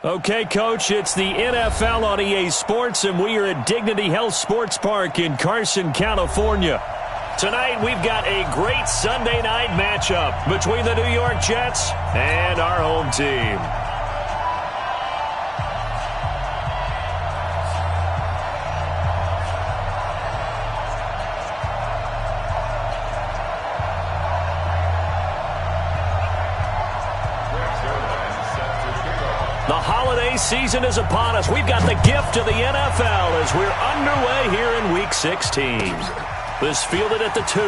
Okay, Coach, it's the NFL on EA Sports, and we are at Dignity Health Sports Park in Carson, California. Tonight, we've got a great Sunday night matchup between the New York Jets and our home team. The holiday season is upon us. We've got the gift of the NFL as we're underway here in Week 16. This fielded at the 2.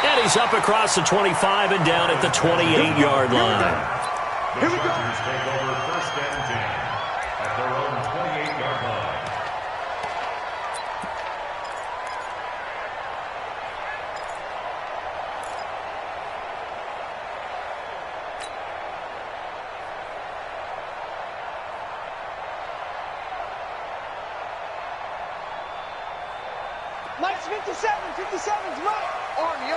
And he's up across the 25 and down at the 28-yard line. Here we go. Take over first and 10 at their own 28-yard line. Lights 57's right. Army.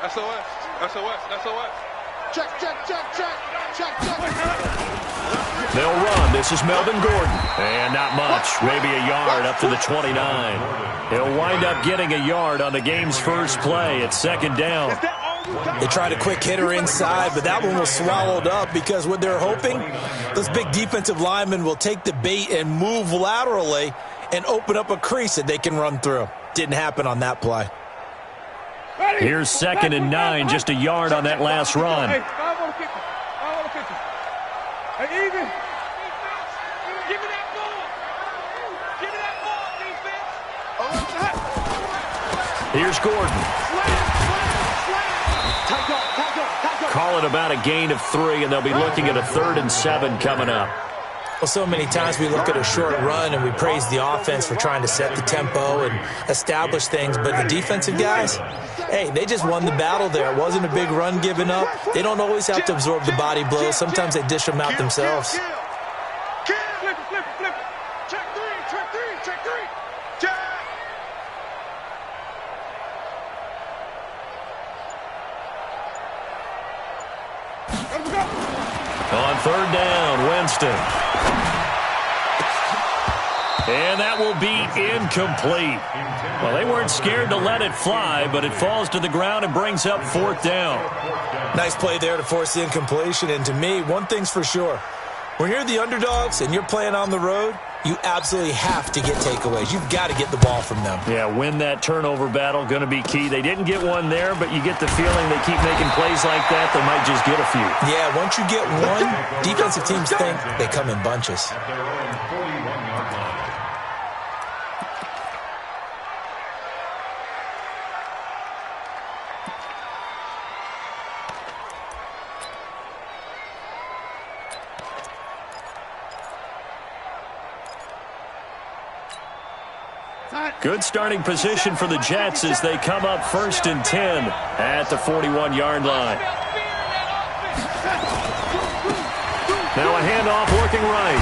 SOS. Check. They'll run. This is Melvin Gordon. And not much. Maybe a yard up to the 29. He'll wind up getting a yard on the game's first play. It's second down. They tried a quick hitter inside, but that one was swallowed up because what they're hoping, those big defensive linemen will take the bait and move laterally and open up a crease that they can run through. Didn't happen on that play. Here's second and 9, just a yard on that last run. Hey, I want to kick him. Hey, even. Give me that ball. Defense. Here's Gordon. Call it about a gain of 3, and they'll be looking at a 3rd and 7 coming up. Well, so many times we look at a short run and we praise the offense for trying to set the tempo and establish things, but the defensive guys, hey, they just won the battle there. It wasn't a big run given up. They don't always have to absorb the body blows. Sometimes they dish them out themselves. Flip it. Check three. Check. On 3rd down, Winston. And that will be incomplete. Well, they weren't scared to let it fly, but it falls to the ground and brings up 4th down. Nice play there to force the incompletion. And to me, one thing's for sure. When you're the underdogs and you're playing on the road, you absolutely have to get takeaways. You've got to get the ball from them. Yeah, win that turnover battle, going to be key. They didn't get one there, but you get the feeling they keep making plays like that, they might just get a few. Yeah, once you get one, defensive teams think they come in bunches. At their own 41-yard line. Good starting position for the Jets as they come up 1st and 10 at the 41-yard line. Now a handoff working right.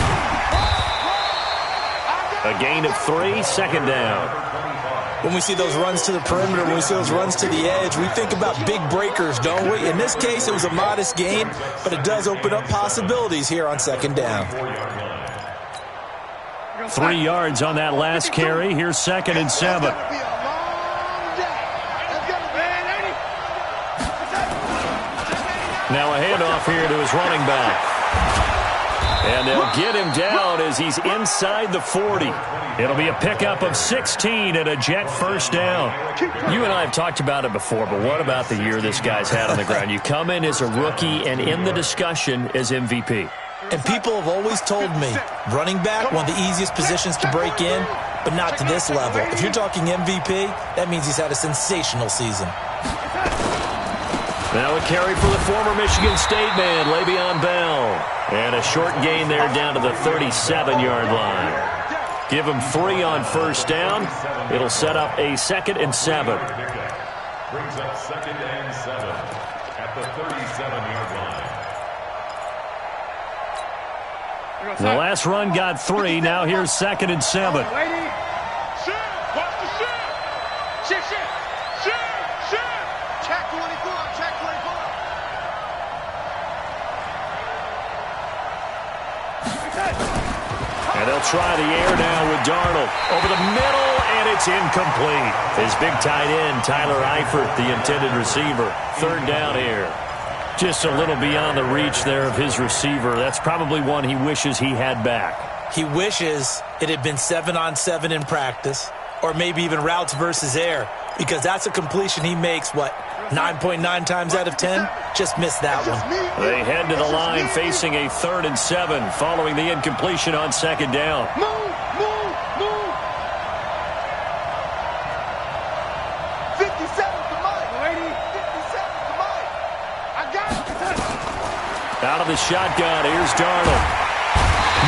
A gain of 3, second down. When we see those runs to the perimeter, when we see those runs to the edge, we think about big breakers, don't we? In this case, it was a modest gain, but it does open up possibilities here on 2nd down. 3 yards on that last carry. Here's 2nd and 7. Now a handoff here to his running back. And they'll get him down as he's inside the 40. It'll be a pickup of 16 and a Jet 1st down. You and I have talked about it before, but what about the year this guy's had on the ground? You come in as a rookie and in the discussion as MVP. And people have always told me, running back, one of the easiest positions to break in, but not to this level. If you're talking MVP, that means he's had a sensational season. Now a carry for the former Michigan State man, Le'Veon Bell. And a short gain there down to the 37-yard line. Give him 3 on 1st down. It'll set up a 2nd and 7. Brings up 2nd and 7 at the 37-yard line. The last run got 3. Now here's 2nd and 7. Watch the shit. And they'll try the air now with Darnold. Over the middle, and it's incomplete. His big tight end, Tyler Eifert, the intended receiver. Third down here. Just a little beyond the reach there of his receiver. That's probably one he wishes he had back. He wishes it had been 7-on-7 in practice, or maybe even routes versus air, because that's a completion he makes, 9.9 times out of 10? Just missed that one. They head to the line facing a 3rd and 7 following the incompletion on 2nd down. Move, move, move. 57 to Mike. Lady, 57 to Mike. I got it. Out of the shotgun, here's Darnold.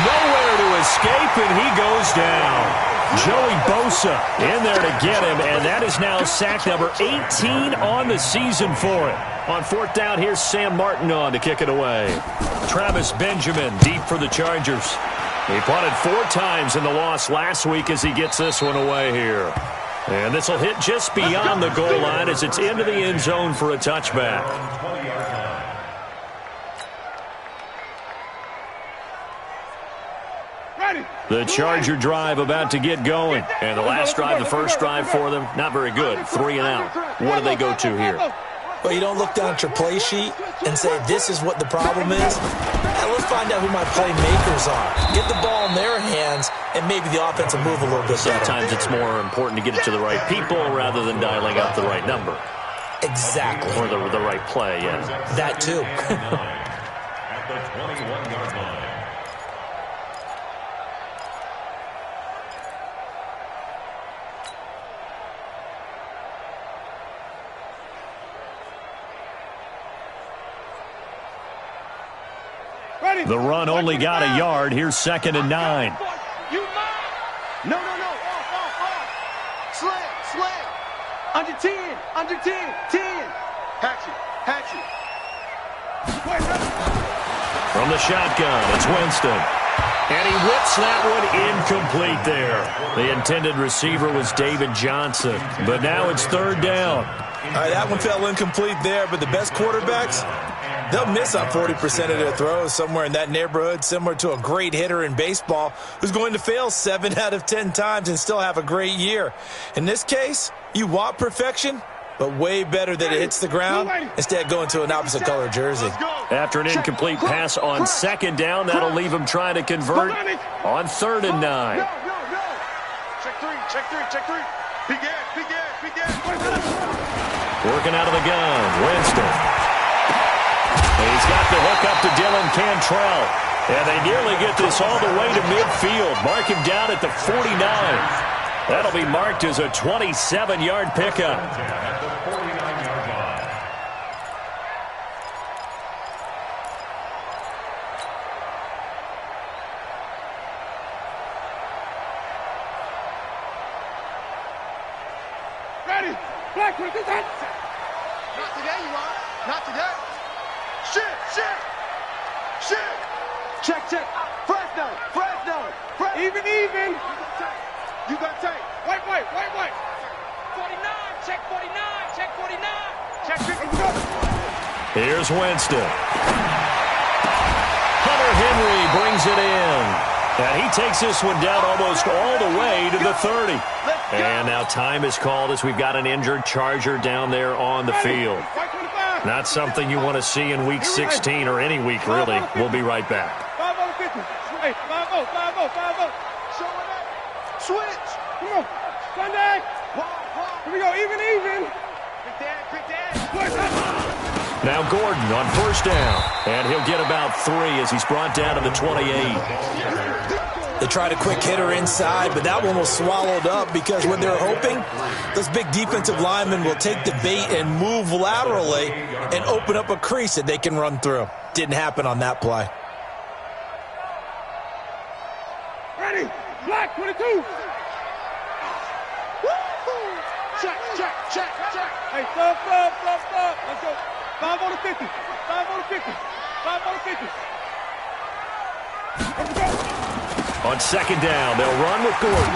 Nowhere to escape, and he goes down. Joey Bosa in there to get him, and that is now sack number 18 on the season for it. On 4th down, here's Sam Martin on to kick it away. Travis Benjamin deep for the Chargers. He punted 4 times in the loss last week as he gets this one away here. And this will hit just beyond the goal line as it's into the end zone for a touchback. The Charger drive about to get going. And the last drive, the first drive for them, not very good. 3 and out. What do they go to here? Well, you don't look down at your play sheet and say, this is what the problem is. Now, let's find out who my playmakers are. Get the ball in their hands, and maybe the offense will move a little bit better. Sometimes it's more important to get it to the right people rather than dialing up the right number. Exactly. Or the right play, yeah. That too. At the 21-yard line. The run only got a yard. Here's 2nd and 9. No. Slam. Under 10. 10. Hatchet. From the shotgun, it's Winston. And he whips that one incomplete there. The intended receiver was David Johnson. But now it's 3rd down. All right, that one fell incomplete there, but the best quarterbacks, they'll miss on 40% of their throws somewhere in that neighborhood, similar to a great hitter in baseball who's going to fail 7 out of 10 times and still have a great year. In this case, you want perfection, but way better that it hits the ground instead of going to an opposite color jersey. After an incomplete pass on 2nd down, that'll leave him trying to convert on 3rd and 9. Check 3. Begin. Working out of the gun, Winston. He's got the hook up to Dylan Cantrell. And they nearly get this all the way to midfield. Mark him down at the 49. That'll be marked as a 27-yard pickup. At the 49-yard line. Ready. Black with this hat. Not today, you are. Not today. Shit. Check. Fresno. Even. You got tape. Wait. 49. Check 49. Check 49. Here's Winston. Hunter Henry brings it in. And he takes this one down almost all the way to the 30. And now time is called as we've got an injured Charger down there on the field. Not something you want to see in Week 16 or any week, really. We'll be right back. 5-0. Hey, 5-0. Switch. Come on. Sunday. Here we go. Even. Quick dad. Now Gordon on 1st down. And he'll get about 3 as he's brought down to the 28. They tried a quick hitter inside, but that one was swallowed up because when they're hoping, those big defensive linemen will take the bait and move laterally and open up a crease that they can run through. Didn't happen on that play. Ready. Black 22. Check. Hey, stop. Let's go. 5-50. 5-50. Let's go. On 2nd down, they'll run with Gordon.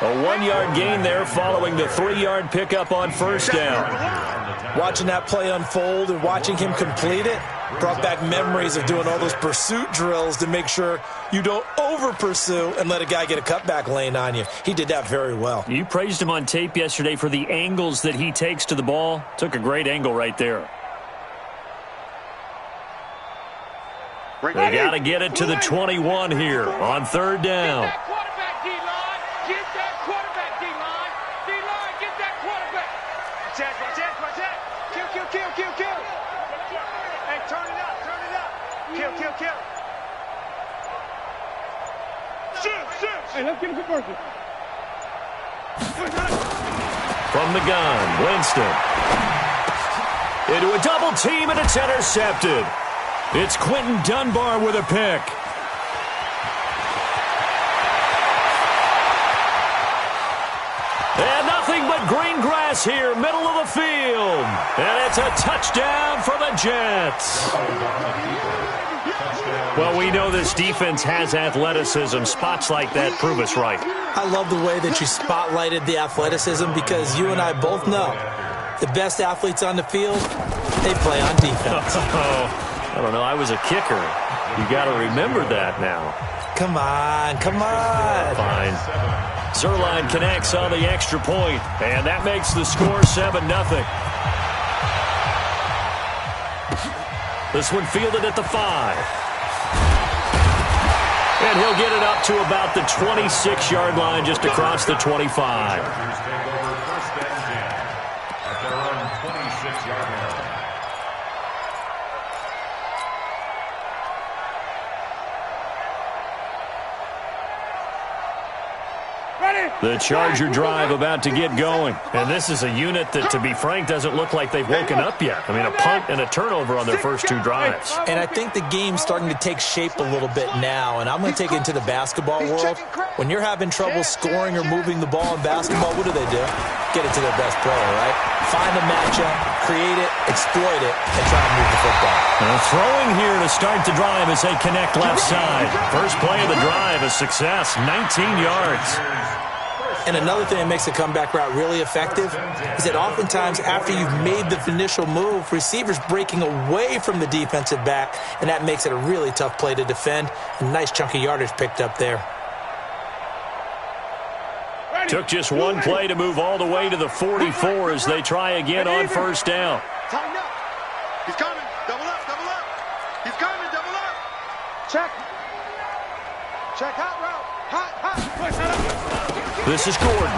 A 1-yard gain there following the 3-yard pickup on 1st down. Watching that play unfold and watching him complete it, Brought back memories of doing all those pursuit drills to make sure you don't over-pursue and let a guy get a cutback lane on you. He did that very well. You praised him on tape yesterday for the angles that he takes to the ball. Took a great angle right there. They got to get it to the 21 here on third down. Get that quarterback, D-line. Get that quarterback, D-line. D-line, get that quarterback. Watch that. Kill. Hey, turn it up. Kill. Shoot. Hey, let's get a conversion. From the gun, Winston. Into a double team, and it's intercepted. It's Quentin Dunbar with a pick. And nothing but green grass here, middle of the field. And it's a touchdown for the Jets. Well, we know this defense has athleticism. Spots like that prove us right. I love the way that you spotlighted the athleticism because you and I both know the best athletes on the field, they play on defense. I don't know. I was a kicker. You got to remember that now. Come on. Fine. Zerline connects on the extra point, and that makes the score 7-0. This one fielded at the 5. And he'll get it up to about the 26-yard line, just across the 25. The Charger drive about to get going. And this is a unit that, to be frank, doesn't look like they've woken up yet. I mean, a punt and a turnover on their first two drives. And I think the game's starting to take shape a little bit now. And I'm going to take it into the basketball world. When you're having trouble scoring or moving the ball in basketball, what do? Get it to their best player, right? Find a matchup, create it, exploit it, and try to move the football. Throwing here to start the drive as they connect left side. First play of the drive, a success, 19 yards. And another thing that makes a comeback route really effective is that oftentimes after you've made the initial move, receivers breaking away from the defensive back, and that makes it a really tough play to defend. A nice chunk of yardage picked up there. Took just one play to move all the way to the 44 as they try again on first down. Tighten up. He's coming. Double up. He's coming. Double up. Check hot route. Hot. This is Gordon.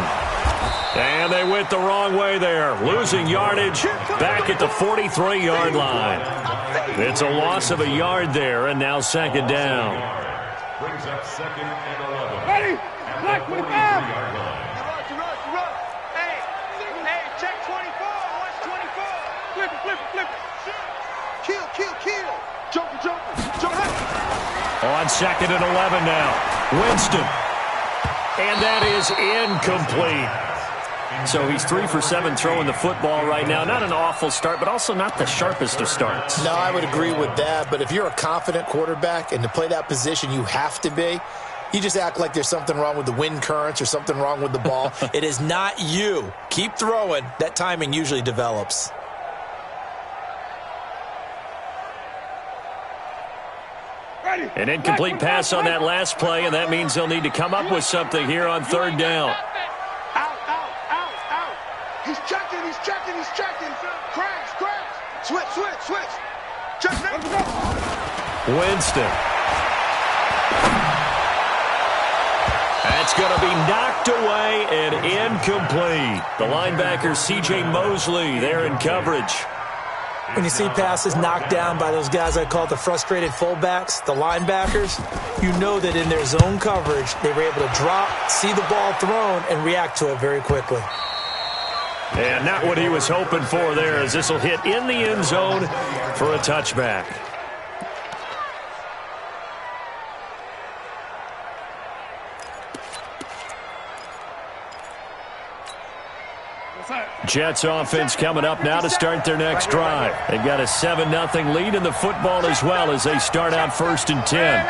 And they went the wrong way there. Losing yardage back at the 43-yard line. It's a loss of a yard there, and now second down. Brings up 2nd and 11. Ready? At the 43-yard line. Hey, check 24. Watch 24. Flip it. Kill. Jump. On 2nd and 11 now. Winston. And that is incomplete. So he's 3 for 7 throwing the football right now. Not an awful start, but also not the sharpest of starts. No, I would agree with that. But if you're a confident quarterback and to play that position, you have to be. You just act like there's something wrong with the wind currents or something wrong with the ball. It is not you. Keep throwing. That timing usually develops. An incomplete pass on that last play, and that means they'll need to come up with something here on third down. Out. He's checking. Crash. Switch. Check now. Winston. That's going to be knocked away and incomplete. The linebacker, C.J. Mosley, there in coverage. When you see passes knocked down by those guys I call the frustrated fullbacks, the linebackers, you know that in their zone coverage, they were able to drop, see the ball thrown, and react to it very quickly. And not what he was hoping for there, as this will hit in the end zone for a touchback. Jets offense coming up now to start their next drive. They've got a 7-0 lead in the football as well as they start out 1st and 10.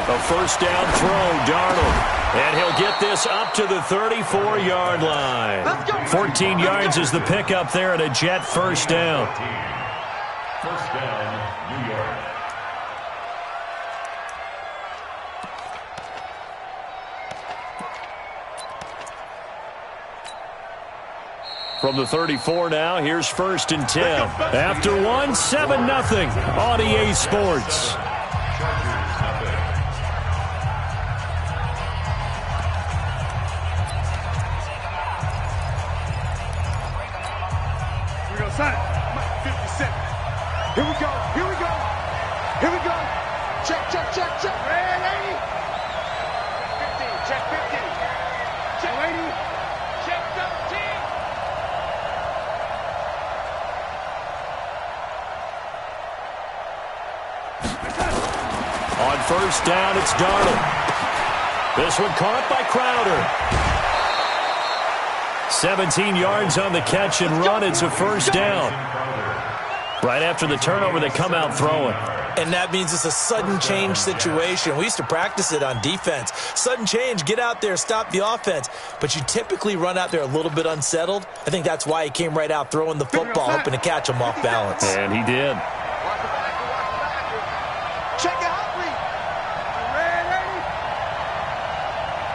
A first down throw, Darnold. And he'll get this up to the 34-yard line. 14 yards is the pickup there at a Jet first down. First down, New York. From the 34 now, here's 1st and 10. After one, 7-0 on EA Sports. Here we go, son. 57. Here we go. Here we go. Here we go. Check, check, check, check. Red 80. 15. Check 50. Check 80. Check 17. On first down, it's Darnold. This one caught by Crowder. 17 yards on the catch and run. It's a first down. Right after the turnover, they come out throwing. And that means it's a sudden change situation. We used to practice it on defense. Sudden change, get out there, stop the offense. But you typically run out there a little bit unsettled. I think that's why he came right out throwing the football, hoping to catch him off balance. And he did. Check it out, please. Red 80.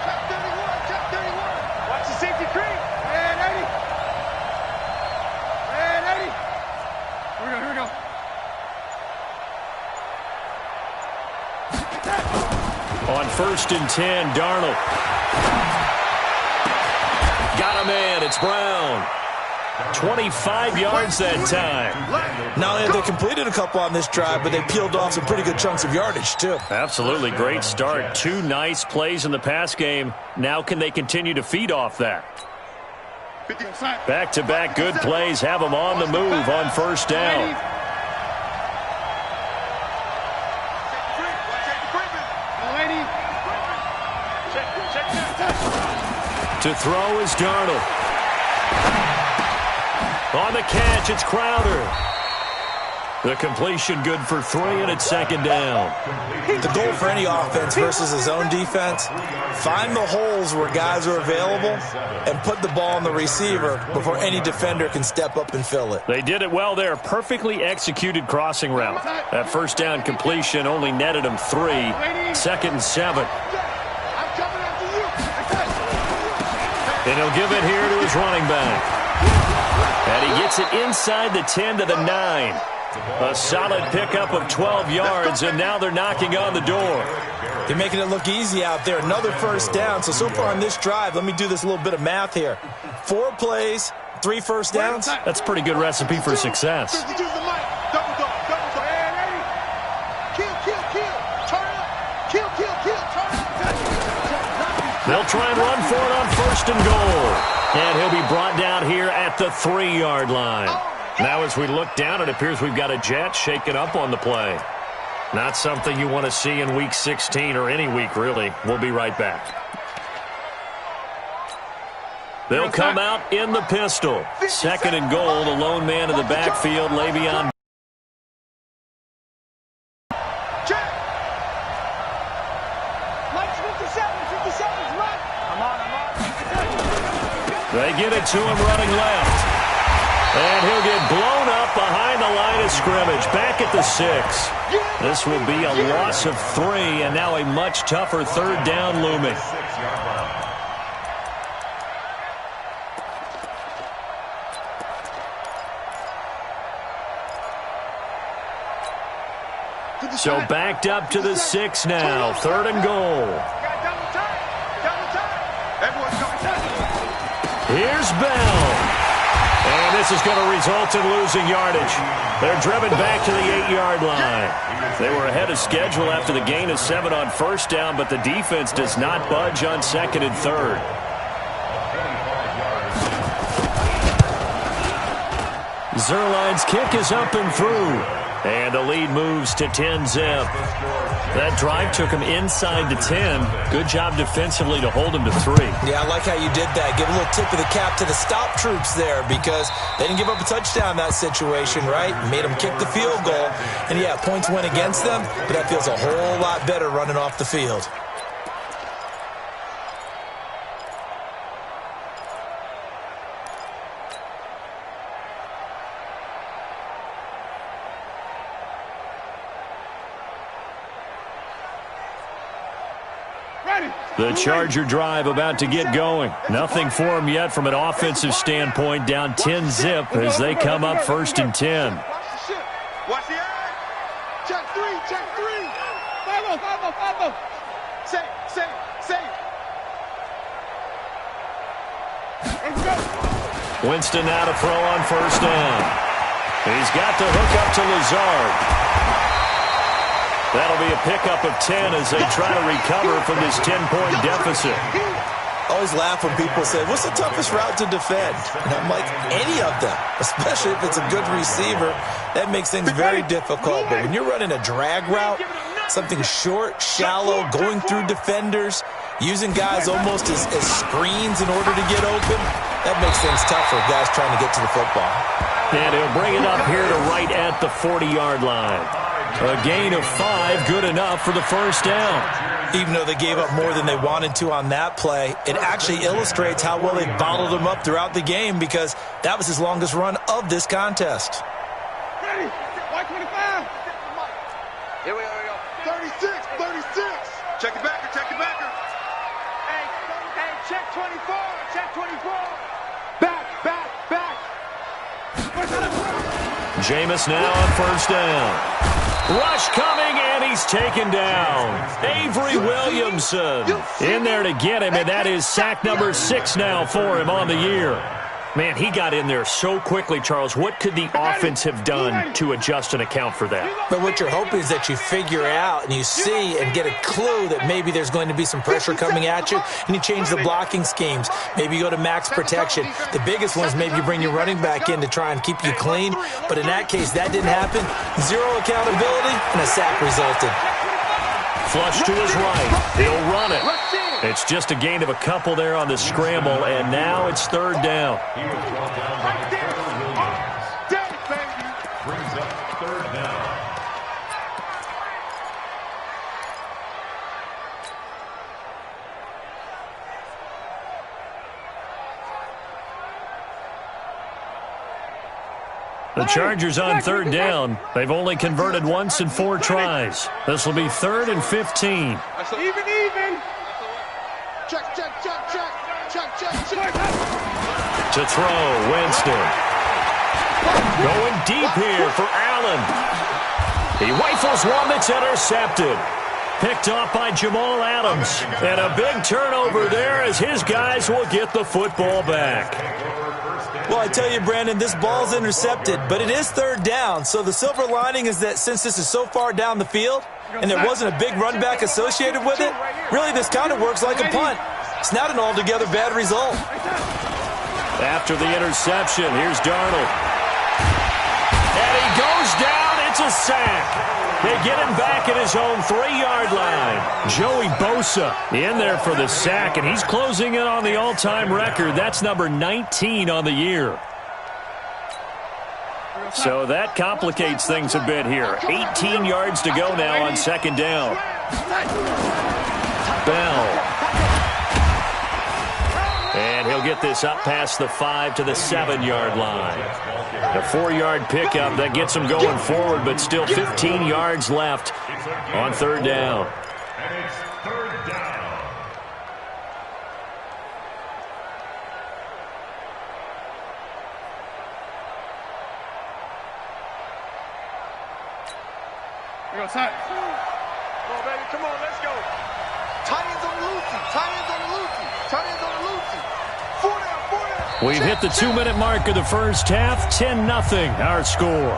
Check 31. Check 31. Watch the safety creep. Red 80. Red 80. Here we go. Here we go. On 1st and 10, Darnold. Got a man. It's Brown. 25 yards that time. Not only have they completed a couple on this drive, but they peeled off some pretty good chunks of yardage, too. Absolutely great start. 2 nice plays in the pass game. Now can they continue to feed off that? Back-to-back good plays have them on the move on first down. To throw is Darnold. On the catch, it's Crowder. The completion good for 3, and it's 2nd down. The goal for any offense versus a zone defense, find the holes where guys are available and put the ball on the receiver before any defender can step up and fill it. They did it well there. Perfectly executed crossing route. That first down completion only netted him 3. 2nd and 7. And he'll give it here to his running back. And he gets it inside the 10 to the 9. A solid pickup of 12 yards, and now they're knocking on the door. They're making it look easy out there. Another first down. So far on this drive, let me do this little bit of math here. 4 plays, 3 first downs. That's a pretty good recipe for success. They'll try and run for it on 1st and goal. And he'll be brought down here at the 3-yard line. Now as we look down, it appears we've got a Jet shaken up on the play. Not something you want to see in Week 16 or any week, really. We'll be right back. They'll come out in the pistol. 2nd and goal, the lone man in the backfield, Le'Veon. They get it to him running left. And he'll get blown up behind the line of scrimmage. Back at the 6. This will be a loss of 3, and now a much tougher 3rd down looming. So backed up to the 6 now. 3rd and goal. Here's Bell. And this is going to result in losing yardage. They're driven back to the 8-yard line. They were ahead of schedule after the gain of 7 on first down, but the defense does not budge on 2nd and 3rd. Zerline's kick is up and through. And the lead moves to 10-zip. That drive took him inside the 10. Good job defensively to hold him to 3. Yeah, I like how you did that. Give a little tip of the cap to the stop troops there because they didn't give up a touchdown in that situation, right? Made them kick the field goal. And, yeah, points went against them, but that feels a whole lot better running off the field. The Charger drive about to get going. Nothing for them yet from an offensive standpoint. Down 10-zip as they come up 1st and 10. Watch the eye. Check three. Follow. Say. Let's go. Winston now to throw on 1st down. He's got the hook up to Lazard. That'll be a pickup of 10 as they try to recover from this 10-point deficit. Always laugh when people say, what's the toughest route to defend? And I'm like, any of them, especially if it's a good receiver. That makes things very difficult. But when you're running a drag route, something short, shallow, going through defenders, using guys almost as screens in order to get open, that makes things tough for guys trying to get to the football. And he'll bring it up here to right at the 40-yard line. A gain of 5, good enough for the 1st down. Even though they gave up more than they wanted to on that play, it actually illustrates how well they bottled him up throughout the game because that was his longest run of this contest. Ready. White 25. Here we go. 36. Check the backer. Hey, check 24. Back. Jameis now on 1st down. Rush coming, and he's taken down. Avery Williamson in there to get him, and that is sack number 6 now for him on the year. Man, he got in there so quickly, Charles. What could the offense have done to adjust and account for that? But what you're hoping is that you figure out and you see and get a clue that maybe there's going to be some pressure coming at you, and you change the blocking schemes. Maybe you go to max protection. The biggest one is maybe you bring your running back in to try and keep you clean. But in that case, that didn't happen. 0 accountability, and a sack resulted. Flush to his right. He'll run it. It's just a gain of a couple there on the scramble, and now it's 3rd down. He was brought down by Williams. Brings up 3rd down. The Chargers on 3rd down. They've only converted once in 4 tries. This will be 3rd and 15. Even. Check. To throw, Winston. Going deep here for Allen. He rifles one that's intercepted. Picked off by Jamal Adams. And a big turnover there as his guys will get the football back. Well, I tell you, Brandon, this ball's intercepted, but it is 3rd down. So the silver lining is that since this is so far down the field and there wasn't a big run back associated with it, really this kind of works like a punt. It's not an altogether bad result. After the interception, here's Darnold. And he goes down. It's a sack. They get him back at his own 3-yard line. Joey Bosa in there for the sack, and he's closing in on the all-time record. That's number 19 on the year. So that complicates things a bit here. 18 yards to go now on 2nd down. Bell. And he'll get this up past the 5 to the 7-yard line. A 4-yard pickup that gets him going forward, but still 15 yards left on 3rd down. And it's 3rd down. Come on, baby. Come on, let's go. Tight ends on the Lucy. We've hit the 2-minute mark of the first half. 10-0 our score.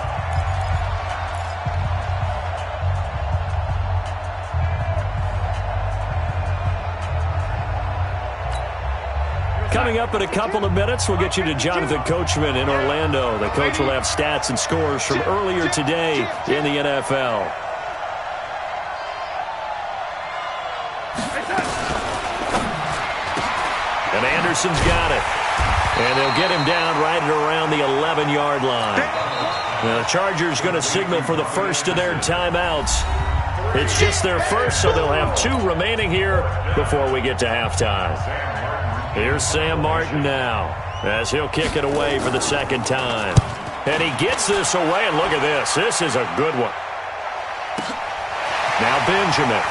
Coming up in a couple of minutes, we'll get you to Jonathan Coachman in Orlando. The coach will have stats and scores from earlier today in the NFL. And Anderson's got it. And they'll get him down right at around the 11-yard line. Now, the Chargers going to signal for the first of their timeouts. It's just their first, so they'll have 2 remaining here before we get to halftime. Here's Sam Martin now as he'll kick it away for the 2nd time. And he gets this away, and look at this. This is a good one. Now Benjamin.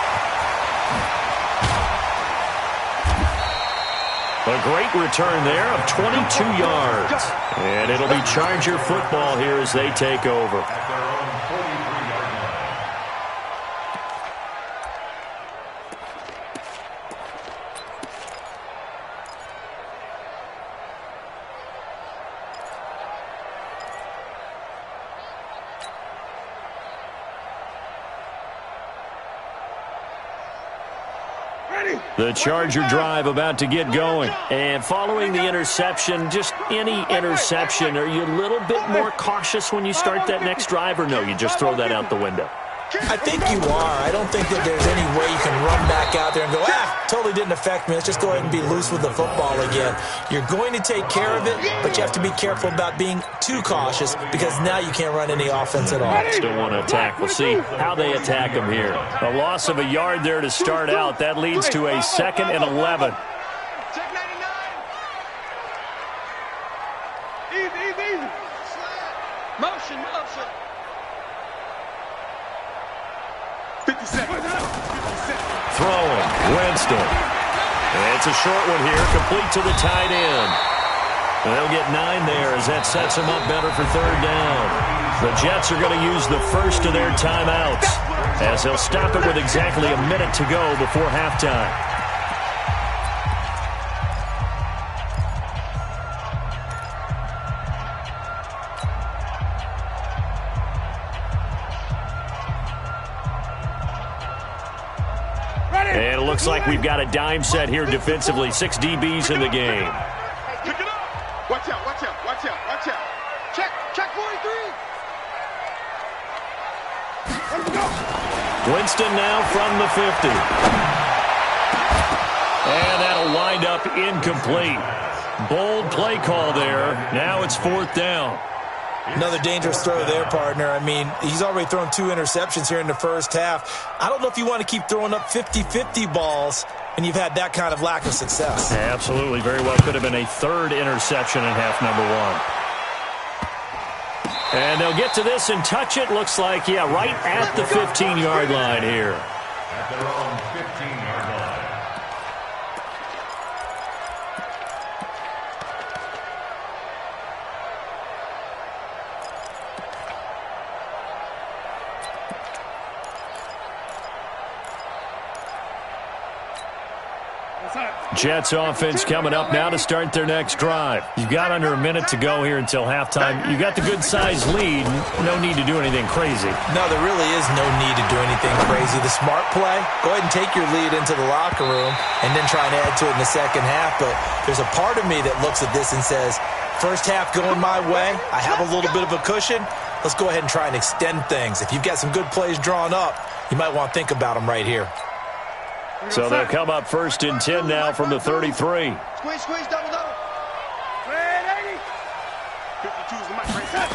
A great return there of 22 yards. And it'll be Charger football here as they take over. At their own 43-yard line. The Charger drive about to get going. And following the interception, just any interception, are you a little bit more cautious when you start that next drive, or no, you just throw that out the window? I think you are. I don't think that there's any way you can run back out there and go, totally didn't affect me. Let's just go ahead and be loose with the football again. You're going to take care of it, but you have to be careful about being too cautious because now you can't run any offense at all. Still want to attack. We'll see how they attack him here. A loss of a yard there to start out. That leads to a 2nd and 11. Check 99. Easy. Motion. 50 seconds. Throwing, Winston. It's a short one here, complete to the tight end. They'll get 9 there as that sets them up better for 3rd down. The Jets are going to use the first of their timeouts as they'll stop it with exactly a minute to go before halftime. And it looks like we've got a dime set here defensively. 6 DBs in the game. Pick it up. Watch out. Check 43. Let's go. Winston now from the 50. And that'll wind up incomplete. Bold play call there. Now it's 4th down. Another dangerous throw there, partner. I mean, he's already thrown 2 interceptions here in the first half. I don't know if you want to keep throwing up 50-50 balls when you've had that kind of lack of success. Absolutely. Very well could have been a 3rd interception in half number 1. And they'll get to this and touch it. Looks like, right at the 15-yard line here. At their own 15-yard line. Jets offense coming up now to start their next drive. You've got under a minute to go here until halftime. You've got the good-sized lead. No need to do anything crazy. No, there really is no need to do anything crazy. The smart play, go ahead and take your lead into the locker room and then try and add to it in the second half. But there's a part of me that looks at this and says, first half going my way, I have a little bit of a cushion. Let's go ahead and try and extend things. If you've got some good plays drawn up, you might want to think about them right here. So they'll come up 1st and 10 now from the 33. Squeeze, double. 80. 52's the mic right there.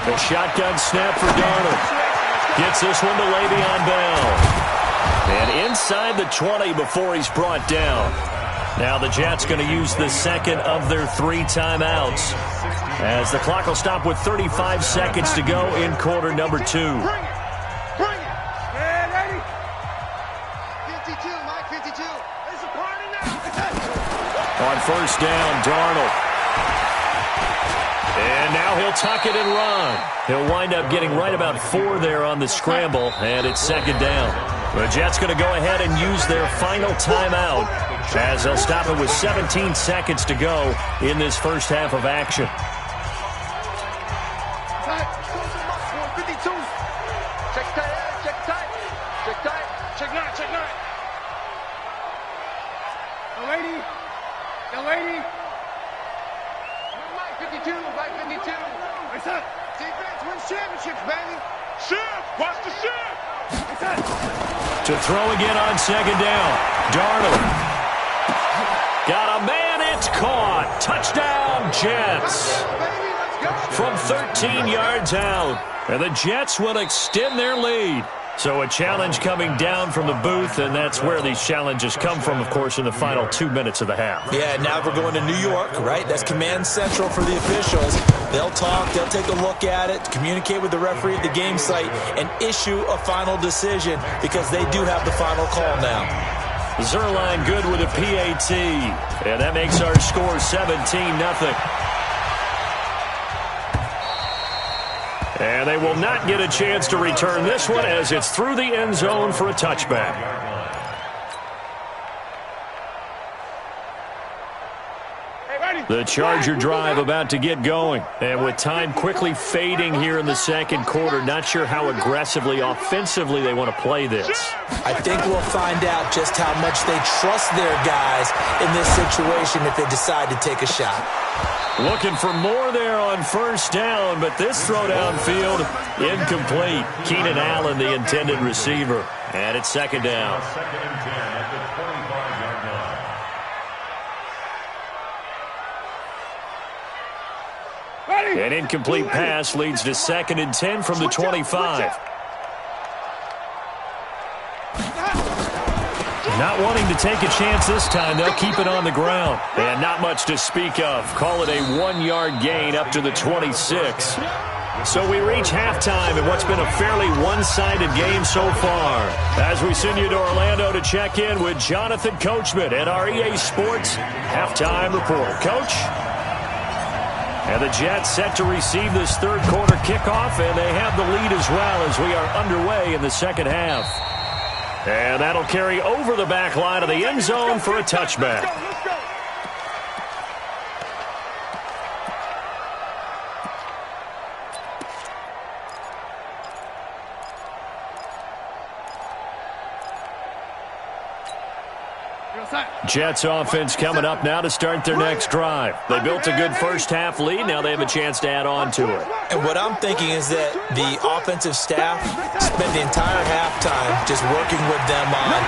The shotgun snap for Darnold. Gets this one to Le'Veon Bell. And inside the 20 before he's brought down. Now the Jets going to use the 2nd of their 3 timeouts as the clock will stop with 35 seconds to go in quarter number 2. Bring it. 52, Mike, 52. There's a party now. On 1st down, Darnold. And now he'll tuck it and run. He'll wind up getting right about 4 there on the scramble, and it's 2nd down. The Jets going to go ahead and use their final timeout as they'll stop it with 17 seconds to go in this first half of action. 52. Check tight. Check 9. Young lady. Mike 52. What's up? Defense wins championships, baby. Shift. Watch the shift. What's up? To throw again on 2nd down. Darnold. Got a man. It's caught. Touchdown, Jets. From 13 yards out. And the Jets will extend their lead. So a challenge coming down from the booth, and that's where these challenges come from, of course, in the final 2 minutes of the half. Yeah, now we're going to New York, right? That's command central for the officials. They'll talk, they'll take a look at it, communicate with the referee at the game site, and issue a final decision because they do have the final call now. Zerline good with a PAT. And that makes our score 17-0. And they will not get a chance to return this one as it's through the end zone for a touchback. The Charger drive about to get going. And with time quickly fading here in the second quarter, not sure how aggressively, offensively they want to play this. I think we'll find out just how much they trust their guys in this situation if they decide to take a shot. Looking for more there on first down, but this throw downfield incomplete. Keenan Allen, the intended receiver. And it's second down. Second and 10 at the 25-yard line. An incomplete pass leads to second and 10 from the 25. Not wanting to take a chance this time, they'll keep it on the ground. And not much to speak of. Call it a 1-yard gain up to the 26. So we reach halftime in what's been a fairly one-sided game so far. As we send you to Orlando to check in with Jonathan Coachman at our EA Sports Halftime Report. Coach? And the Jets set to receive this third quarter kickoff, and they have the lead as well as we are underway in the second half. And that'll carry over the back line of the end zone for a touchback. Jets offense coming up now to start their next drive. They built a good first-half lead. Now they have a chance to add on to it. And what I'm thinking is that the offensive staff spent the entire halftime just working with them on,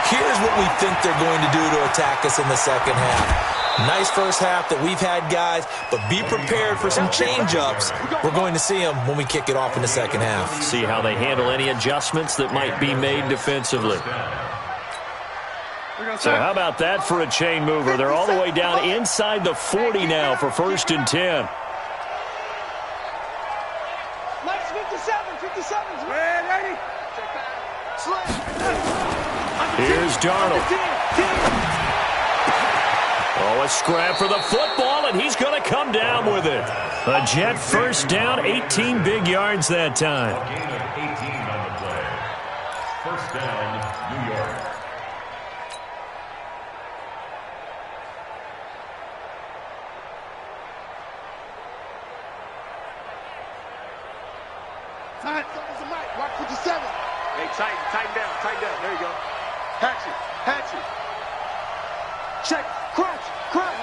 here's what we think they're going to do to attack us in the second half. Nice first half that we've had, guys, but be prepared for some change-ups. We're going to see them when we kick it off in the second half. See how they handle any adjustments that might be made defensively. So how about that for a chain mover? They're all the way down inside the 40 now for first and 10. Nice 57's ready. Here's Darnold. Oh, a scrap for the football, and he's going to come down with it. A Jet first down, 18 big yards that time. A gain of 18 on the play. First down, New York. Watch 57. Hey, tighten down. There you go. Hatch it. Check, crunch.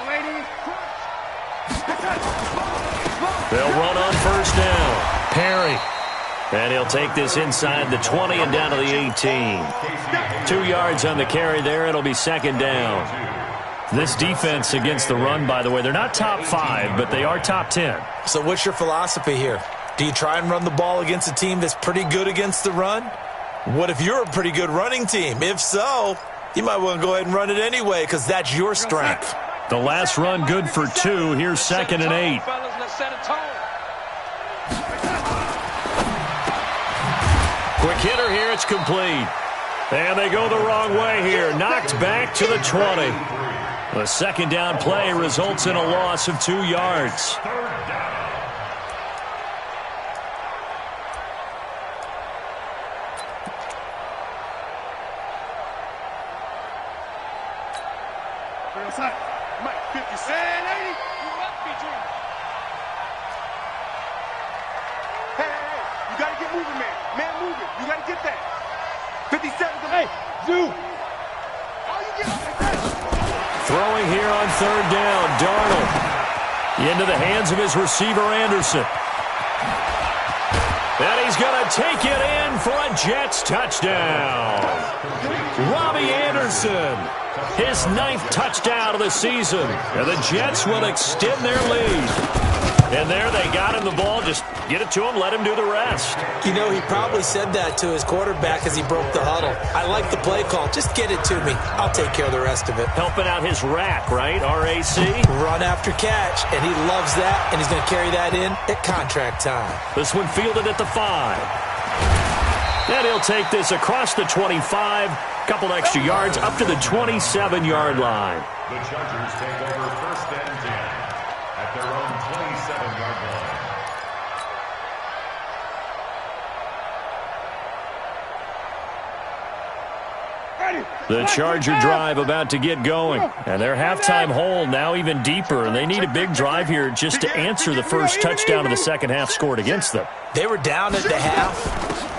Lady, They'll run on first down. Perry. And he'll take this inside the 20 and down to the 18. 2 yards on the carry there. It'll be second down. This defense against the run, by the way, they're not top 5, but they are top 10. So what's your philosophy here? Do you try and run the ball against a team that's pretty good against the run? What if you're a pretty good running team? If so, you might want to go ahead and run it anyway because that's your strength. The last run good for 2. Here's second and 8. Quick hitter here. It's complete. And they go the wrong way here. Knocked back to the 20. The second down play results in a loss of 2 yards. Mike, 50 cent, 80. You must be dreaming. Hey, you got to get moving, man. Man, moving. You got to get that. 57. Hey, dude. All you get is that. Throwing here on third down, Darnold. Into the hands of his receiver, Anderson. And he's going to take it in for a Jets touchdown. Robbie Anderson. His 9th touchdown of the season. And the Jets will extend their lead. And there they got him the ball. Just get it to him, let him do the rest. You know, he probably said that to his quarterback as he broke the huddle. I like the play call. Just get it to me. I'll take care of the rest of it. Helping out his rack, right? R-A-C? Run after catch. And he loves that. And he's going to carry that in at contract time. This one fielded at the 5. And he'll take this across the 25, couple extra yards up to the 27-yard line. The Chargers take over 1st and 10 at their own 27-yard line. The Charger drive about to get going. And their halftime hole now even deeper. And they need a big drive here just to answer the first touchdown of the second half scored against them. They were down at the half.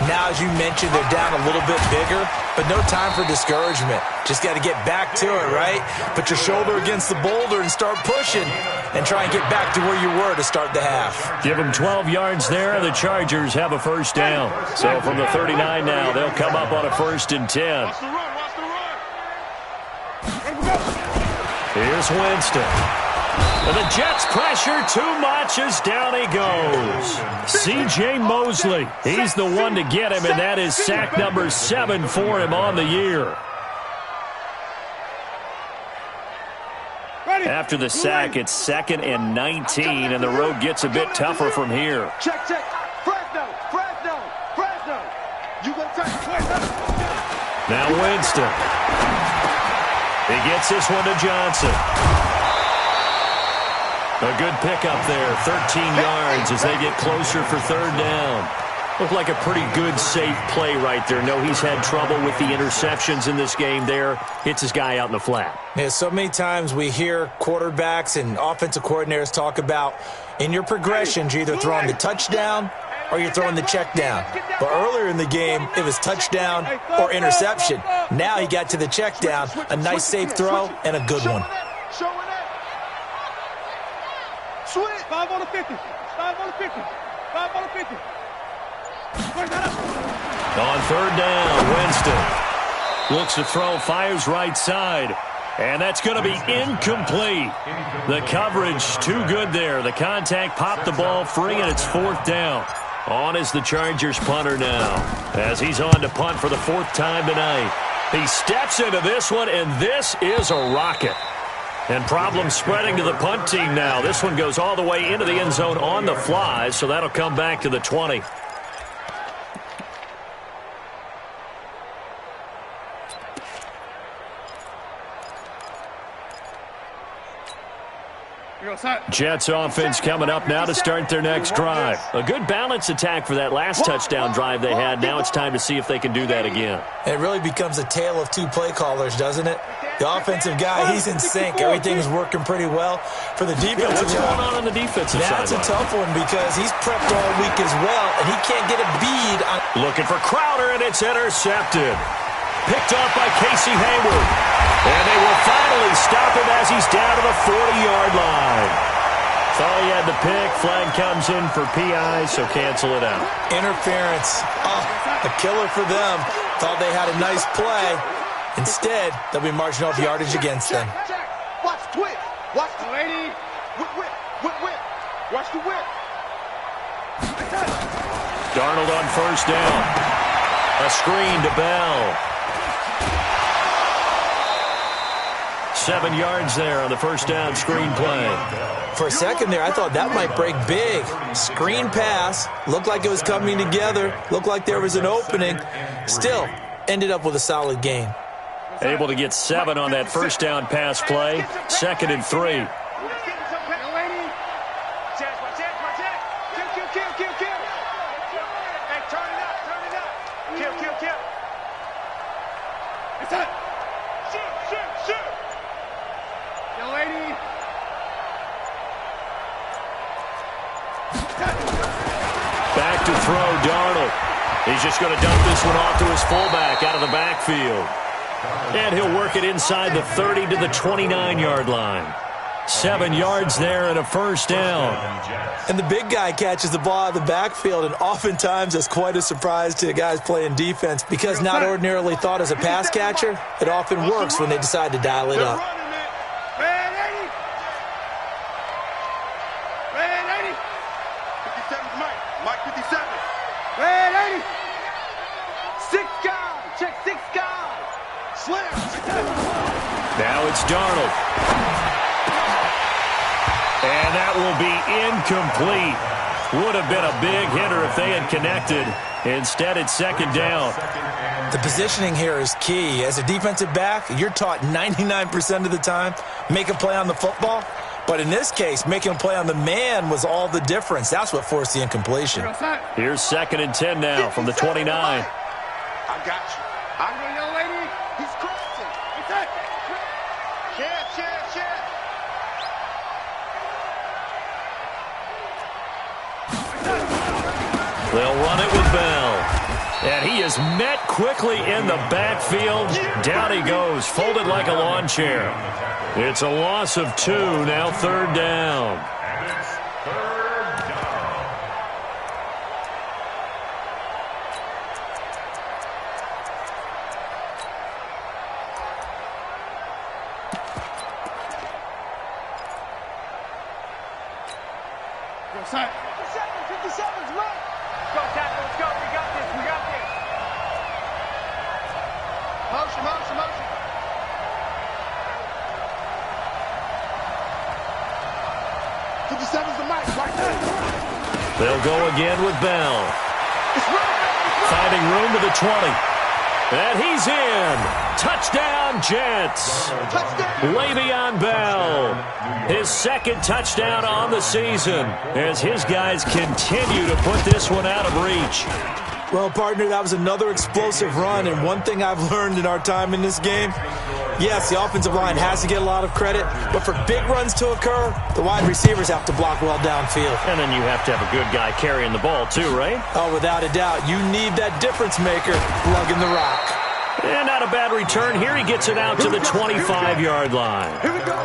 Now, as you mentioned, they're down a little bit bigger, but no time for discouragement. Just got to get back to it, right? Put your shoulder against the boulder and start pushing and try and get back to where you were to start the half. Give them 12 yards there. The Chargers have a first down. So from the 39 now, they'll come up on a 1st and 10. Here's Winston. And the Jets pressure too much as down he goes. C.J. Mosley, he's the one to get him, and that is sack number 7 for him on the year. After the sack, it's 2nd and 19, and the road gets a bit tougher from here. Check. Fresno. You gonna touch Fresno. Now Winston. He gets this one to Johnson. A good pickup there, 13 yards as they get closer for 3rd down. Looked like a pretty good, safe play right there. No, he's had trouble with the interceptions in this game there. Hits his guy out in the flat. Yeah, so many times we hear quarterbacks and offensive coordinators talk about in your progressions, you're either throwing the touchdown or you're throwing the check down. But earlier in the game, it was touchdown or interception. Now he got to the check down, a nice safe throw, and a good one. Switch. 5 on the 50. 5 on the 50. 5 on the 50. On 3rd down, Winston looks to throw, fires right side. And that's going to be incomplete. The coverage too good there. The contact popped the ball free, and it's 4th down. On is the Chargers punter now, as he's on to punt for the 4th time tonight. He steps into this one, and this is a rocket. And problems spreading to the punt team now. This one goes all the way into the end zone on the fly, so that'll come back to the 20. Jets offense coming up now to start their next drive. A good balanced attack for that last touchdown drive they had. Now it's time to see if they can do that again. It really becomes a tale of two play callers, doesn't it? The offensive guy, he's in sync. Everything's working pretty well. For the defensive what's going on the defensive side? That's a tough one because he's prepped all week as well, and he can't get a bead on. Looking for Crowder, and it's intercepted. Picked off by Casey Hayward. And they will finally stop him as he's down to the 40-yard line. Thought he had the pick. Flag comes in for PI, so cancel it out. Interference. Oh, a killer for them. Thought they had a nice play. Instead, they'll be marching off yardage against them. Watch the whip. Watch the lady. Whip. Watch the whip. Darnold on 1st down. A screen to Bell. 7 yards there on the 1st down screen play. For a second there, I thought that might break big. Screen pass. Looked like it was coming together. Looked like there was an opening. Still, ended up with a solid gain. Able to get 7 on that 1st down pass play. 2nd and 3. Back to throw, Darnold. He's just going to dump this one off to his fullback out of the backfield. And he'll work it inside the 30 to the 29-yard line. 7 yards there and a 1st down. And the big guy catches the ball out of the backfield, and oftentimes it's quite a surprise to the guys playing defense because not ordinarily thought as a pass catcher, it often works when they decide to dial it up. Now it's Darnold. And that will be incomplete. Would have been a big hitter if they had connected. Instead, it's second down. The positioning here is key. As a defensive back, you're taught 99% of the time, make a play on the football. But in this case, making a play on the man was all the difference. That's what forced the incompletion. Here's 2nd and 10 now from the 29. I got you. I'm going, young lady. He's crossing. Share. They'll run it with Bell. And he is met quickly in the backfield. Down he goes, folded like a lawn chair. It's a loss of 2, now 3rd down. And it's 3rd down. Go, side. 57's right. Go, tackle. Let's go. We got this. Motion. 57's the mic. Right there. They'll go again with Bell. Finding room to the 20. And he's in. Touchdown, Jets. Le'Veon Bell. His 2nd touchdown on the season as his guys continue to put this one out of reach. Well, partner, that was another explosive run, and one thing I've learned in our time in this game, yes, the offensive line has to get a lot of credit, but for big runs to occur, the wide receivers have to block well downfield. And then you have to have a good guy carrying the ball too, right? Oh, without a doubt. You need that difference maker lugging the rock. And not a bad return. Here he gets it out to the 25-yard line. Here we go.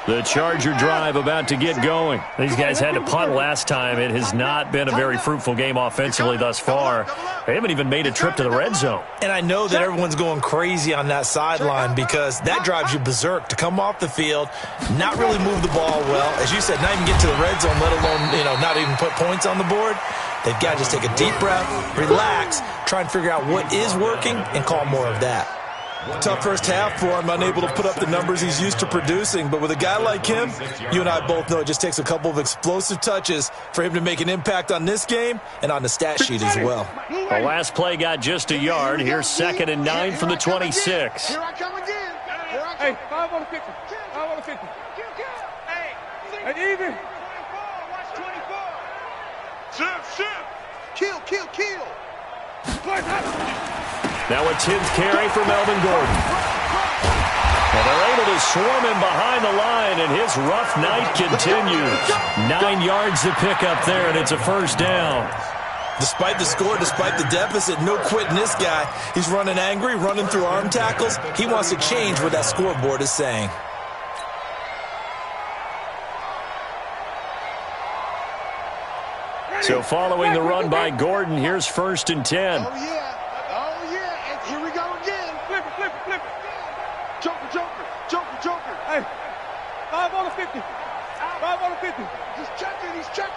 The Charger drive about to get going. These guys had to punt last time. It has not been a very fruitful game offensively thus far. They haven't even made a trip to the red zone. And I know that everyone's going crazy on that sideline because that drives you berserk to come off the field, not really move the ball well. As you said, not even get to the red zone, let alone, not even put points on the board. They've got to just take a deep breath, relax, try and figure out what is working, and call more of that. Tough first half for him, unable to put up the numbers he's used to producing. But with a guy like him, you and I both know it just takes a couple of explosive touches for him to make an impact on this game and on the stat sheet as well. The last play got just a yard. Here's 2nd and 9 from the 26. Here I come again. Hey, 5 on the 50. 5 on the 50. Hey, even. 24. Watch 24. Shift. Kill. Now a 10th carry for Melvin Gordon. And they're able to swarm him behind the line, and his rough night continues. 9 yards to pick up there, and it's a first down. Despite the score, despite the deficit, no quitting this guy. He's running angry, running through arm tackles. He wants to change what that scoreboard is saying. So following the run by Gordon, here's 1st and 10. Oh, yeah. And here we go again. Flip it. Joker. Hey, 5 on the 50. 5 on the 50. He's checking.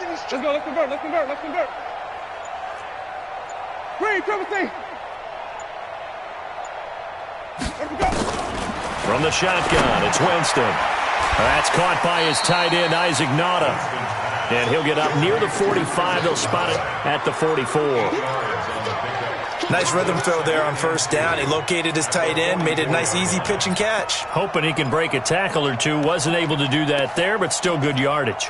Let's go, let's convert. Green, triple T. Let's go. From the shotgun, it's Winston. That's caught by his tight end, Isaac Nauta. And he'll get up near the 45. They'll spot it at the 44. Nice rhythm throw there on first down. He located his tight end, made it a nice, easy pitch and catch. Hoping he can break a tackle or two. Wasn't able to do that there, but still good yardage.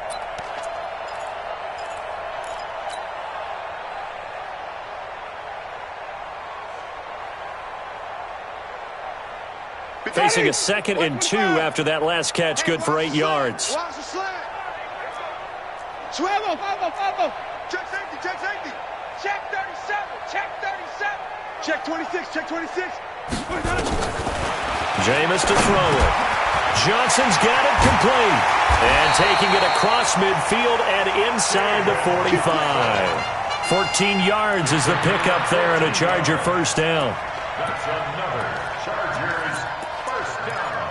Facing a 2nd and 2 after that last catch, good for 8 yards. Watch the slant. 5-0. Check safety. Check 37. Check 26. Jameis to throw it. Johnson's got it complete. And taking it across midfield and inside the 45. 14 yards is the pickup there and a Charger first down. That's another Chargers first down.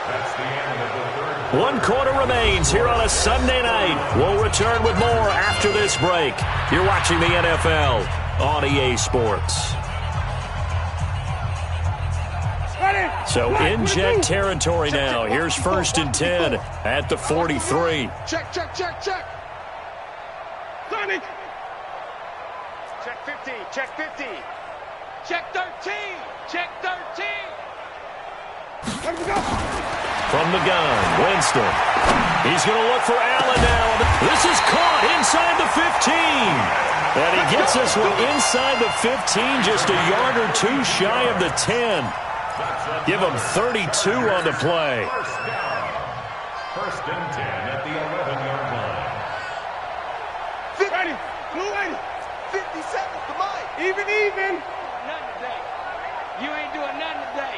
That's the end of the third. 1 quarter remains here on a Sunday night. We'll return with more after this break. You're watching the NFL on EA Sports. Ready? So in Jet territory now. Here's 1st and 10 at the 43. Check. Sonic. Check 50. Check 50. Check 13. Check 13. Let me go. From the gun, Winston. He's going to look for Allen now. This is caught inside the 15. And he gets this one inside the 15, just a yard or two shy of the 10. Give him 32 on the play. First and 10 at the 11-yard line. 50. Blue 80. 50 seconds to Mike. Even. Nothing today. You ain't doing nothing today.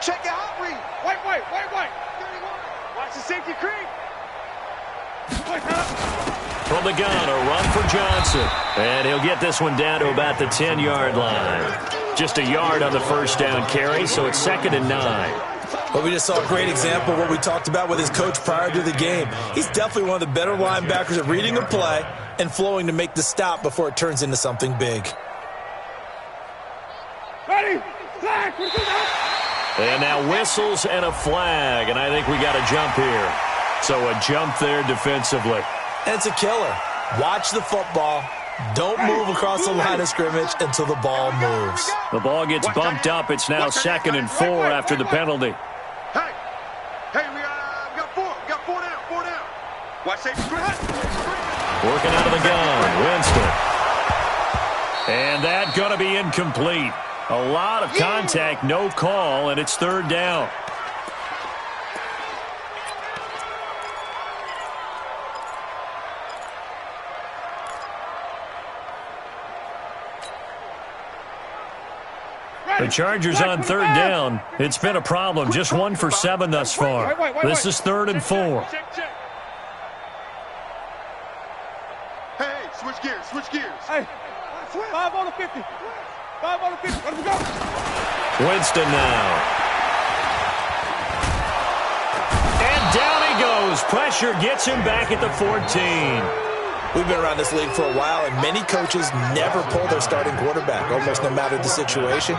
Check your hot read. White. 31. Watch the safety creep. From the gun, a run for Johnson. And he'll get this one down to about the 10-yard line. Just a yard on the first down carry, so it's 2nd and 9. Well, we just saw a great example of what we talked about with his coach prior to the game. He's definitely one of the better linebackers at reading a play and flowing to make the stop before it turns into something big. Ready. Flag. And now whistles and a flag, and I think we got a jump here. So a jump there defensively. And it's a killer. Watch the football. Don't move across the line of scrimmage until the ball moves. The ball gets bumped up. It's now 2nd and 4 after the penalty. Hey, we got 4. We got 4 down. 4 down. Watch safety creep. Working out of the gun, Winston. And that's going to be incomplete. A lot of contact, no call, and it's 3rd down. The Chargers on 3rd down. It's been a problem. Just 1 for 7 thus far. This is 3rd and 4. Hey, switch gears. Hey, 5 on the 50. 5 on the 50. Let me go. Winston now. And down he goes. Pressure gets him back at the 14. We've been around this league for a while, and many coaches never pull their starting quarterback, almost no matter the situation.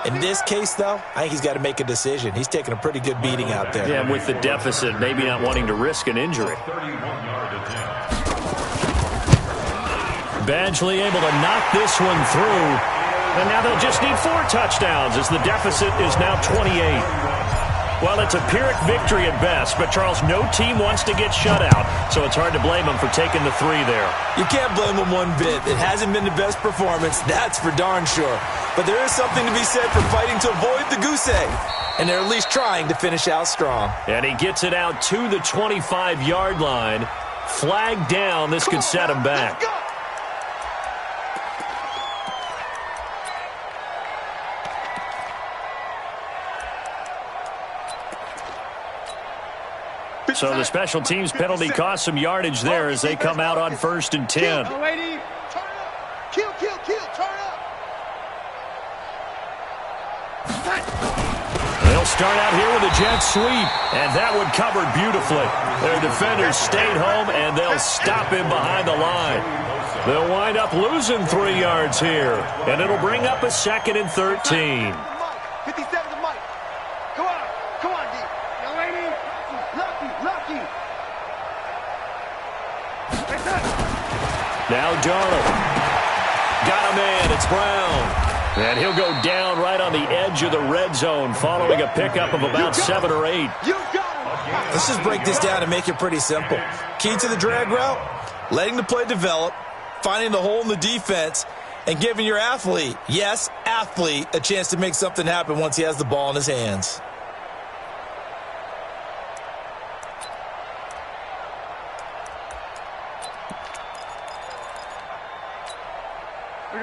In this case, though, I think he's got to make a decision. He's taking a pretty good beating out there. Yeah, with the deficit, maybe not wanting to risk an injury. 31-yard attempt. Badgley able to knock this one through. And now they'll just need 4 touchdowns as the deficit is now 28. Well, it's a Pyrrhic victory at best, but, Charles, no team wants to get shut out, so it's hard to blame them for taking the 3 there. You can't blame them one bit. It hasn't been the best performance, that's for darn sure. But there is something to be said for fighting to avoid the goose egg, and they're at least trying to finish out strong. And he gets it out to the 25-yard line. Flag down. This could set him back. So the special teams penalty cost some yardage there as they come out on 1st and 10. Turn up. Kill. Turn up. They'll start out here with a jet sweep, and that one covered beautifully. Their defenders stayed home, and they'll stop him behind the line. They'll wind up losing 3 yards here, and it'll bring up a 2nd and 13. 57 to Mike. Come on, D. Young lady. Lucky. Now Darnold. Got a man. It's Brown. And he'll go down right on the edge of the red zone following a pickup of about 7 or 8. You got him. Let's just break this down and make it pretty simple. Key to the drag route, letting the play develop, finding the hole in the defense, and giving your athlete, yes, athlete, a chance to make something happen once he has the ball in his hands.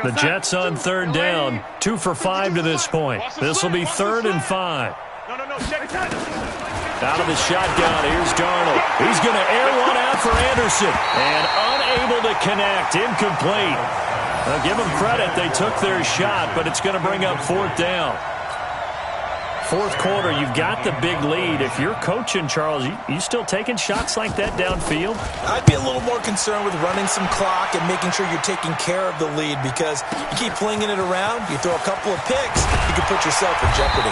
The Jets on 3rd down, 2 for 5 to this point. This will be 3rd and 5. No. Check. Out of the shotgun, here's Darnold. He's going to air one out for Anderson. And unable to connect, incomplete. Now, give them credit, they took their shot, but it's going to bring up 4th down. 4th quarter, you've got the big lead. If you're coaching, Charles, you still taking shots like that downfield? I'd be a little more concerned with running some clock and making sure you're taking care of the lead, because you keep flinging it around, you throw a couple of picks, you can put yourself in jeopardy.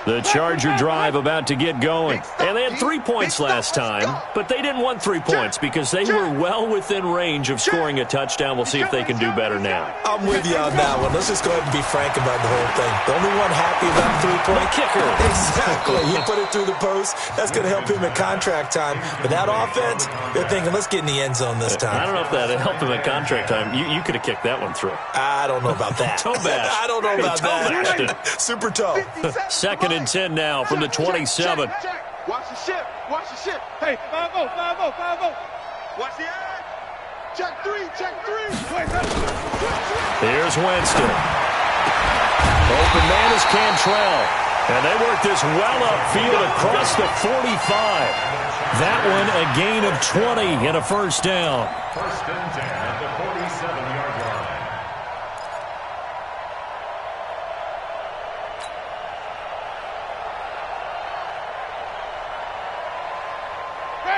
The Charger drive about to get going. And they had 3 points last time, but they didn't want 3 points because they were well within range of scoring a touchdown. We'll see if they can do better now. I'm with you on that one. Let's just go ahead and be frank about the whole thing. The only one happy about the 3-point kicker. Exactly. He put it through the post. That's going to help him at contract time. But that offense, they're thinking, let's get in the end zone this time. I don't know if that helped him at contract time. You could have kicked that one through. I don't know about that. Toe bash. I don't know about Toe-bashed that. Super toe. 2nd and 10 now from the 27. Watch the ship. Watch the ship. Hey, 5-0, 5-0, 5-0. Watch the eye. Check three. Here's Winston. Open man is Cantrell. And they work this well upfield across the 45. That one a gain of 20 and a first down. 1st and 10 at the 47-yard line.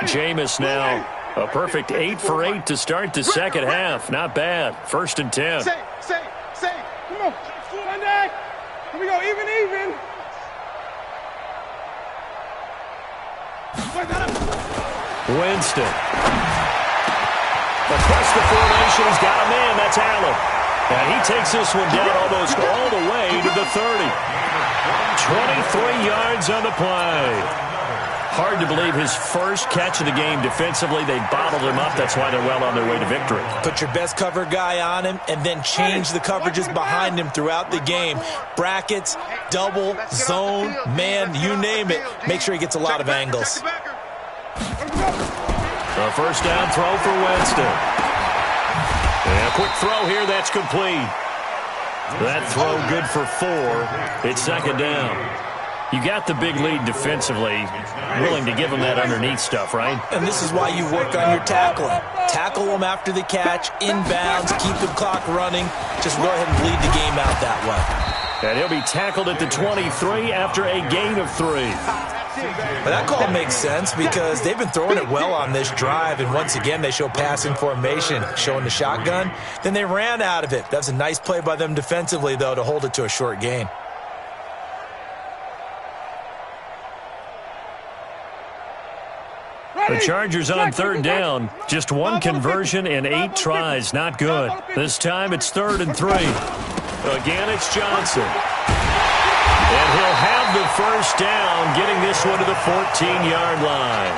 Jameis now a perfect 8 for 8 to start the second half. Not bad. 1st and 10. Say. Come on. Sunday. Here we go. Even. Winston. Across the formation, he's got a man. That's Allen. And he takes this one down almost all the way to the 30. 23 yards on the play. Hard to believe his first catch of the game defensively. They bottled him up. That's why they're well on their way to victory. Put your best cover guy on him and then change the coverages behind him throughout the game. Brackets, double, zone, man, you name it. Make sure he gets a lot of angles. A first down throw for Winston. And a quick throw here. That's complete. That throw good for 4. It's 2nd down. You got the big lead defensively, willing to give them that underneath stuff, right? And this is why you work on your tackling. Tackle them after the catch, inbounds, keep the clock running. Just go ahead and bleed the game out that way. And he'll be tackled at the 23 after a gain of 3. But that call makes sense because they've been throwing it well on this drive, and once again they show passing formation, showing the shotgun. Then they ran out of it. That's a nice play by them defensively, though, to hold it to a short gain. The Chargers on 3rd down. Just 1 conversion and 8 tries. Not good. This time it's 3rd and 3. Again, it's Johnson. And he'll have the first down, getting this one to the 14-yard line.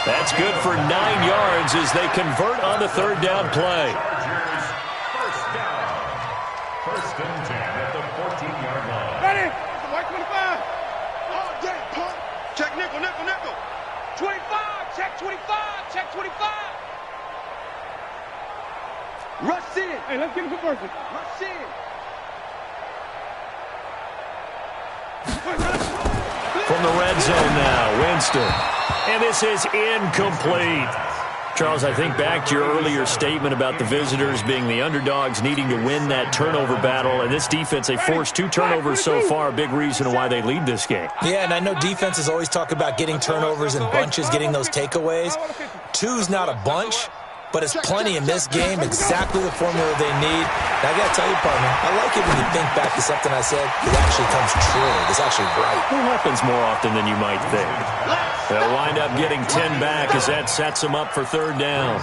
That's good for 9 yards as they convert on the 3rd down play. Chargers, first down. 1st and 10 at the 14-yard line. Ready? White 25. Oh, dang, pump. Check nickel. 25. Check 25. Check 25. Rush in. Hey, let's get a conversion. Rush in. From the red zone now, Winston. And this is incomplete. Charles, I think back to your earlier statement about the visitors being the underdogs needing to win that turnover battle. And this defense, they forced 2 turnovers so far, a big reason why they lead this game. Yeah, and I know defenses always talk about getting turnovers in bunches, getting those takeaways. 2's not a bunch, but it's plenty in this game, exactly the formula they need. And I got to tell you, partner, I like it when you think back to something I said that actually comes true. It's actually right. It happens more often than you might think. They'll wind up getting 10 back as that sets them up for 3rd down.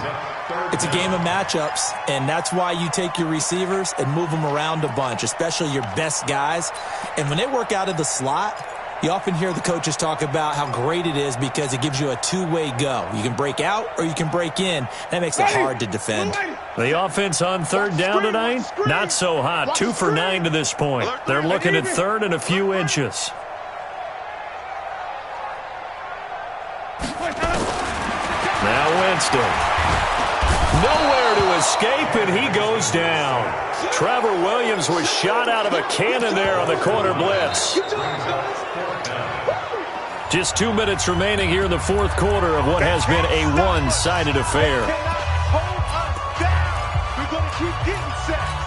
It's a game of matchups, and that's why you take your receivers and move them around a bunch, especially your best guys. And when they work out of the slot, you often hear the coaches talk about how great it is because it gives you a 2-way go. You can break out or you can break in. That makes it hard to defend. The offense on 3rd down tonight, not so hot. 2 for 9 to this point. They're looking at 3rd and a few inches. Now Winston. Nowhere to escape, and he goes down. Trevor Williams was shot out of a cannon there on the corner blitz. Just 2 minutes remaining here in the 4th quarter of what has been a one-sided affair. Hold us down. We're going to keep getting sacks.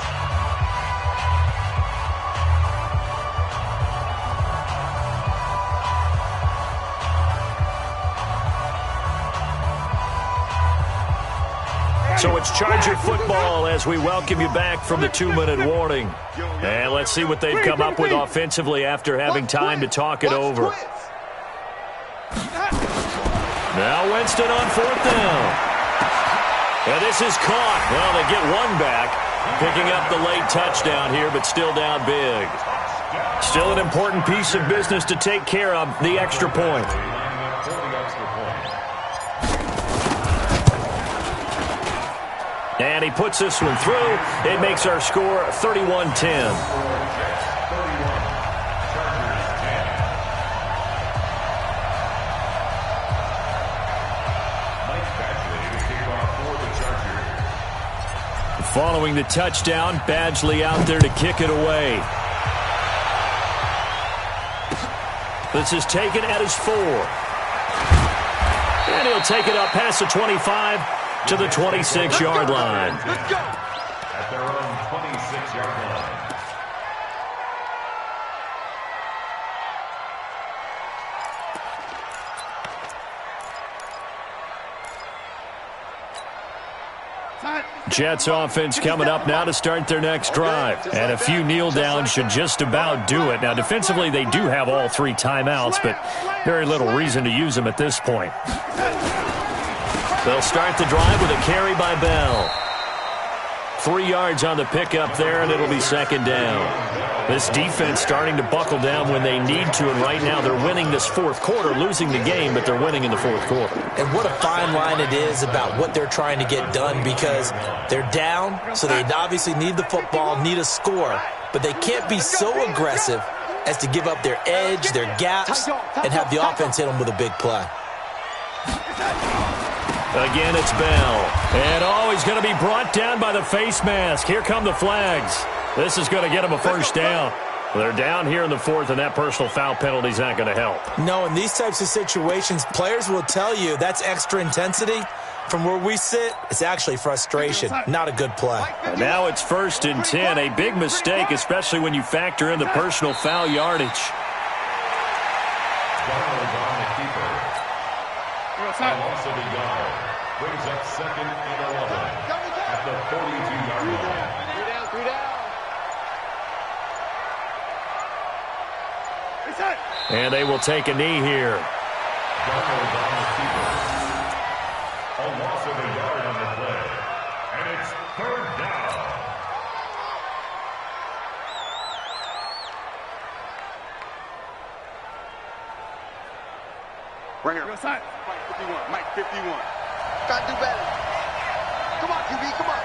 So it's Charger football as we welcome you back from the 2-minute warning. And let's see what they've come up with offensively after having time to talk it over. Now Winston on 4th down. And this is caught. Well, they get one back, picking up the late touchdown here, but still down big. Still an important piece of business to take care of, the extra point. And he puts this one through. It makes our score 31-10. Following the touchdown, Badgley out there to kick it away. This is taken at his 4. And he'll take it up past the 25 to the 26-yard line. Let's go. At their own 26-yard line. Jets offense coming up now to start their next drive. And a few kneel downs should just about do it. Now, defensively, they do have all 3 timeouts, but very little reason to use them at this point. They'll start the drive with a carry by Bell. 3 yards on the pickup there, and it'll be 2nd down. This defense starting to buckle down when they need to, and right now they're winning this 4th quarter, losing the game, but they're winning in the 4th quarter. And what a fine line it is about what they're trying to get done, because they're down, so they obviously need the football, need a score, but they can't be so aggressive as to give up their edge, their gaps, and have the offense hit them with a big play. Again, it's Bell. And he's going to be brought down by the face mask. Here come the flags. This is going to get him a 1st down. They're down here in the 4th, and that personal foul penalty is not going to help. No, in these types of situations, players will tell you that's extra intensity. From where we sit, it's actually frustration, not a good play. And now it's 1st and 10, a big mistake, especially when you factor in the personal foul yardage. Also the yard brings up 2nd and 11 at the 42-yard line. 3 down. And they will take a knee here. A loss of a yard on the play, and it's 3rd down. Right here. Mike 51. Mike 51. Got to do better. Come on, QB. Come on.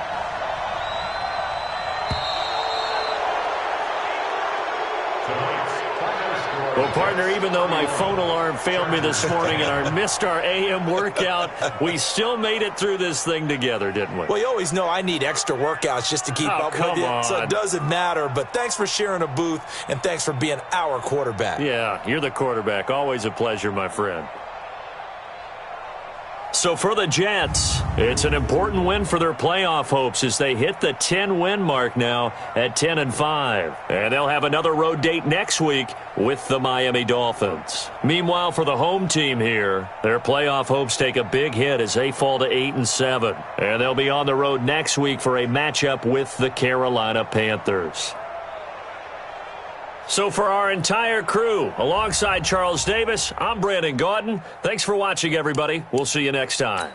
Well, partner, even though my phone alarm failed me this morning and missed our AM workout, we still made it through this thing together, didn't we? Well, you always know I need extra workouts just to keep up with you, so it doesn't matter. But thanks for sharing a booth, and thanks for being our quarterback. Yeah, you're the quarterback. Always a pleasure, my friend. So for the Jets, it's an important win for their playoff hopes as they hit the 10-win mark now at 10-5. And they'll have another road date next week with the Miami Dolphins. Meanwhile, for the home team here, their playoff hopes take a big hit as they fall to 8-7. And they'll be on the road next week for a matchup with the Carolina Panthers. So for our entire crew, alongside Charles Davis, I'm Brandon Gaudin. Thanks for watching, everybody. We'll see you next time.